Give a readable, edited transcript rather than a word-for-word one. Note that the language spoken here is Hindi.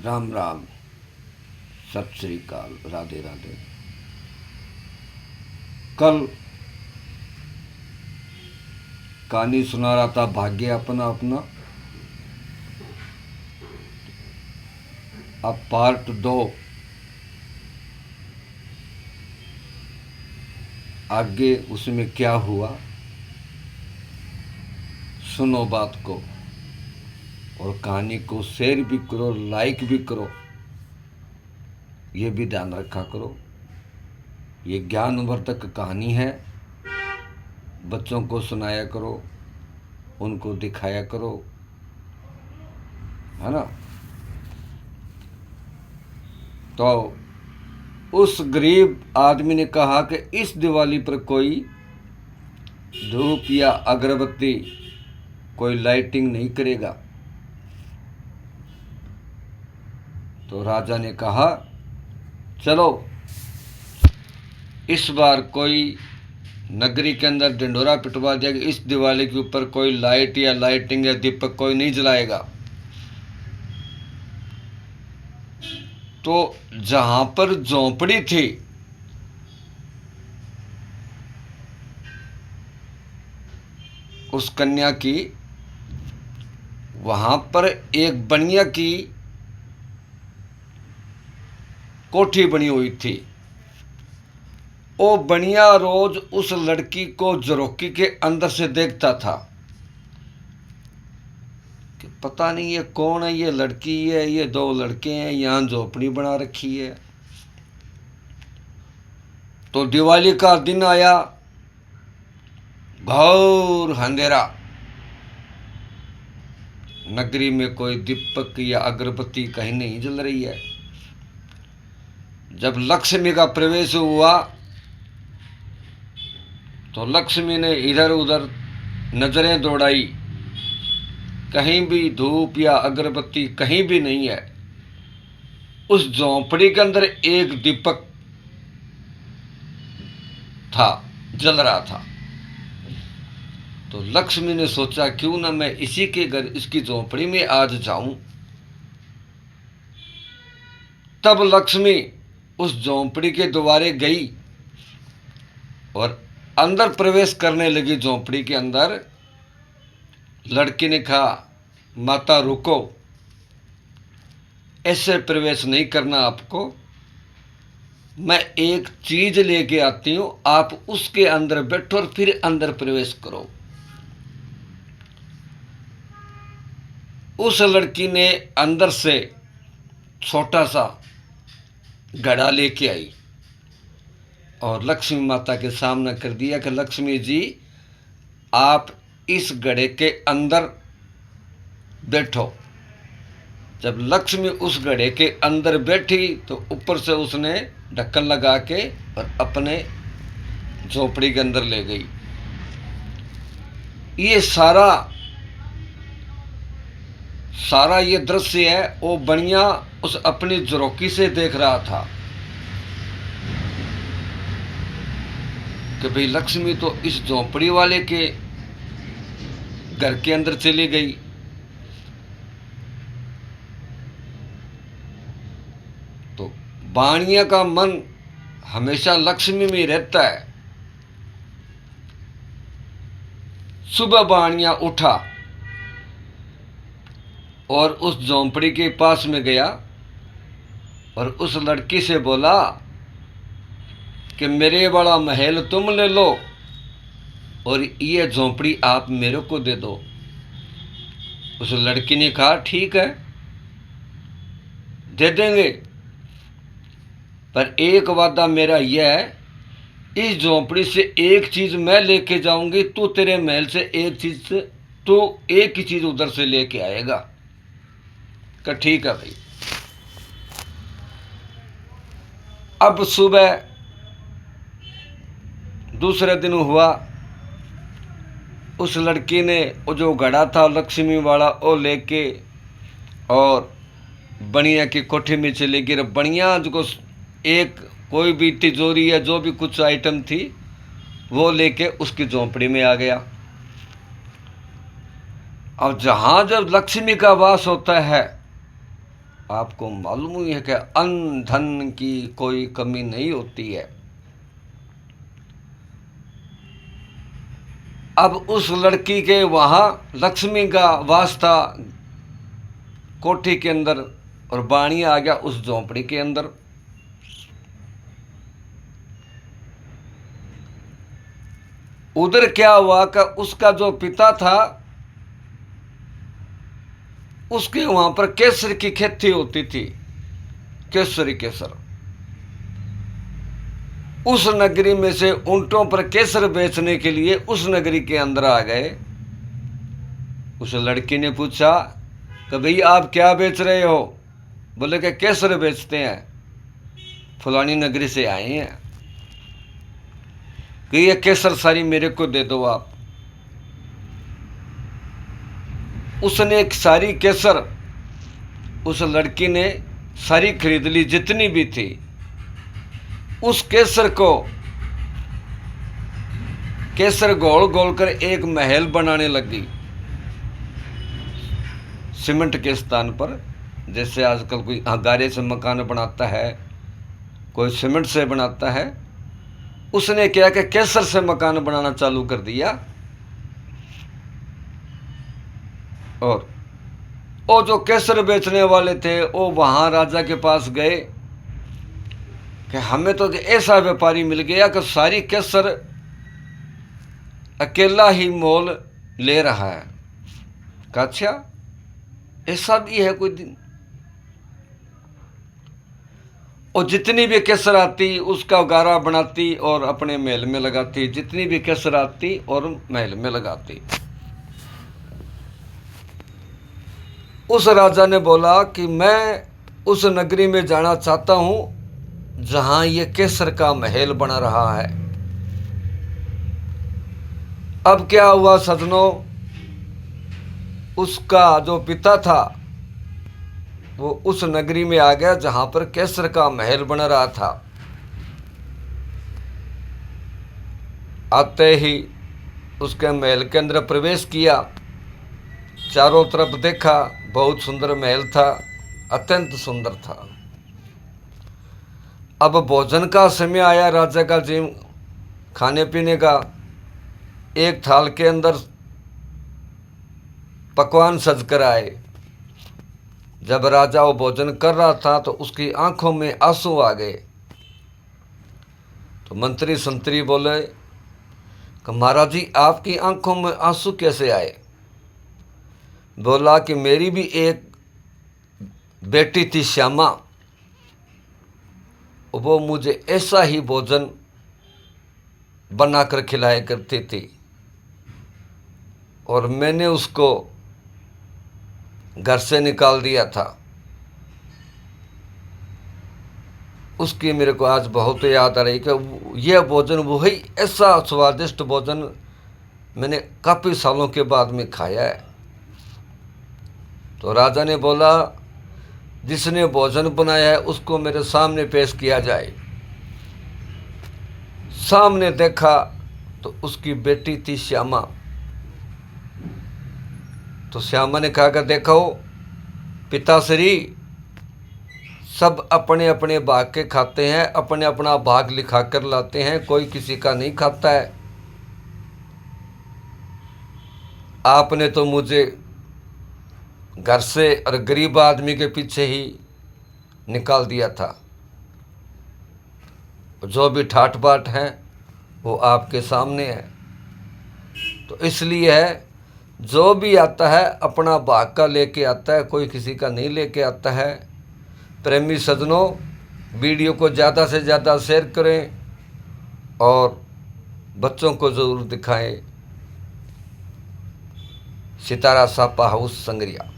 राम राम, सत श्री अकाल, राधे राधे। कल कहानी सुना रहा था भाग्य अपना अपना। अब पार्ट 2 आगे, उसमें क्या हुआ सुनो बात को, और कहानी को शेयर भी करो, लाइक भी करो। ये भी ध्यान रखा करो, ये ज्ञानवर्धक कहानी है। बच्चों को सुनाया करो, उनको दिखाया करो, है ना। तो उस गरीब आदमी ने कहा कि इस दिवाली पर कोई धूप या अगरबत्ती, कोई लाइटिंग नहीं करेगा। तो राजा ने कहा चलो इस बार कोई नगरी के अंदर ढिंढोरा पिटवा दिया कि इस दिवाली के ऊपर कोई लाइट या लाइटिंग या दीपक कोई नहीं जलाएगा। तो जहां पर झोंपड़ी थी उस कन्या की, वहां पर एक बनिया की कोठी बनी हुई थी। वो बनिया रोज उस लड़की को झरोकी के अंदर से देखता था कि पता नहीं ये कौन है, ये लड़की है, ये दो लड़के हैं, यहां झोपड़ी बना रखी है। तो दिवाली का दिन आया, घोर अंधेरा, नगरी में कोई दीपक या अगरबत्ती कहीं नहीं जल रही है। जब लक्ष्मी का प्रवेश हुआ तो लक्ष्मी ने इधर उधर नजरें दौड़ाई, कहीं भी धूप या अगरबत्ती कहीं भी नहीं है। उस झोंपड़ी के अंदर एक दीपक था, जल रहा था। तो लक्ष्मी ने सोचा क्यों ना मैं इसी के घर, इसकी झोंपड़ी में आज जाऊं। तब लक्ष्मी उस झोंपड़ी के द्वारे गई और अंदर प्रवेश करने लगी। झोंपड़ी के अंदर लड़की ने कहा माता रुको, ऐसे प्रवेश नहीं करना आपको, मैं एक चीज लेके आती हूं, आप उसके अंदर बैठो और फिर अंदर प्रवेश करो। उस लड़की ने अंदर से छोटा सा घड़ा लेके आई और लक्ष्मी माता के सामने कर दिया कि लक्ष्मी जी आप इस घड़े के अंदर बैठो। जब लक्ष्मी उस घड़े के अंदर बैठी तो ऊपर से उसने ढक्कन लगा के और अपने झोपड़ी के अंदर ले गई। ये सारा ये दृश्य है वो बनिया उस अपनी झरोकी से देख रहा था कि भाई लक्ष्मी तो इस झोंपड़ी वाले के घर के अंदर चली गई। तो बाणिया का मन हमेशा लक्ष्मी में रहता है। सुबह बाणिया उठा और उस झोंपड़ी के पास में गया और उस लड़की से बोला कि मेरे वाला महल तुम ले लो और ये झोंपड़ी आप मेरे को दे दो। उस लड़की ने कहा ठीक है दे देंगे, पर एक वादा मेरा यह है, इस झोंपड़ी से एक चीज मैं लेके जाऊंगी, तू तेरे महल से एक चीज से तू एक ही चीज उधर से लेके आएगा। का ठीक है भाई। अब सुबह दूसरे दिन हुआ, उस लड़की ने वो जो घड़ा था लक्ष्मी वाला वो लेके और बनिया की कोठी में चली गई। बनिया जो एक कोई भी तिजोरी या जो भी कुछ आइटम थी वो लेके उसकी झोंपड़ी में आ गया। और जहां जब लक्ष्मी का वास होता है आपको मालूम ही है कि अन्न धन की कोई कमी नहीं होती है। अब उस लड़की के वहाँ लक्ष्मी का वास था कोठी के अंदर, और बाणी आ गया उस झोंपड़ी के अंदर। उधर क्या हुआ कि उसका जो पिता था उसके वहां पर केसर की खेती होती थी, केसरी केसर। उस नगरी में से ऊंटों पर केसर बेचने के लिए उस नगरी के अंदर आ गए। उस लड़की ने पूछा कि भाई आप क्या बेच रहे हो? बोले कि केसर बेचते हैं, फलानी नगरी से आए हैं, कि ये केसर सारी मेरे को दे दो आप। उसने एक सारी केसर उस लड़की ने सारी खरीद ली जितनी भी थी। उस केसर को केसर घोल घोल कर एक महल बनाने लगी सीमेंट के स्थान पर। जैसे आजकल कोई गारे से मकान बनाता है, कोई सीमेंट से बनाता है, उसने क्या कि केसर से मकान बनाना चालू कर दिया। और वो जो केसर बेचने वाले थे वो वहां राजा के पास गए कि हमें तो ऐसा व्यापारी मिल गया कि सारी केसर अकेला ही मोल ले रहा है। कहा अच्छा ऐसा भी है कोई दिन? और जितनी भी केसर आती उसका गारा बनाती और अपने महल में लगाती, जितनी भी केसर आती और महल में लगाती। उस राजा ने बोला कि मैं उस नगरी में जाना चाहता हूं जहां ये केसर का महल बना रहा है। अब क्या हुआ सजनों, उसका जो पिता था वो उस नगरी में आ गया जहां पर केसर का महल बन रहा था। आते ही उसके महल के अंदर प्रवेश किया, चारों तरफ देखा, बहुत सुंदर महल था, अत्यंत सुंदर था। अब भोजन का समय आया, राजा का जी खाने पीने का। एक थाल के अंदर पकवान सज कर आए। जब राजा वो भोजन कर रहा था तो उसकी आंखों में आंसू आ गए। तो मंत्री संतरी बोले कि महाराज जी आपकी आंखों में आंसू कैसे आए? बोला कि मेरी भी एक बेटी थी श्यामा, वो मुझे ऐसा ही भोजन बनाकर खिलाया करती थी और मैंने उसको घर से निकाल दिया था। उसकी मेरे को आज बहुत याद आ रही कि यह भोजन वही ऐसा स्वादिष्ट भोजन मैंने काफ़ी सालों के बाद में खाया है। तो राजा ने बोला जिसने भोजन बनाया है उसको मेरे सामने पेश किया जाए। सामने देखा तो उसकी बेटी थी श्यामा। तो श्यामा ने कहा कि देखो पिताश्री, सब अपने अपने भाग के खाते हैं, अपने अपना भाग लिखा कर लाते हैं, कोई किसी का नहीं खाता है। आपने तो मुझे घर से और गरीब आदमी के पीछे ही निकाल दिया था। जो भी ठाट बाट हैं वो आपके सामने है। तो इसलिए है जो भी आता है अपना भाग का लेके आता है, कोई किसी का नहीं लेके आता है। प्रेमी सजनों, वीडियो को ज़्यादा से ज़्यादा शेयर करें और बच्चों को ज़रूर दिखाएं। सितारा सापा हाउस संगरिया।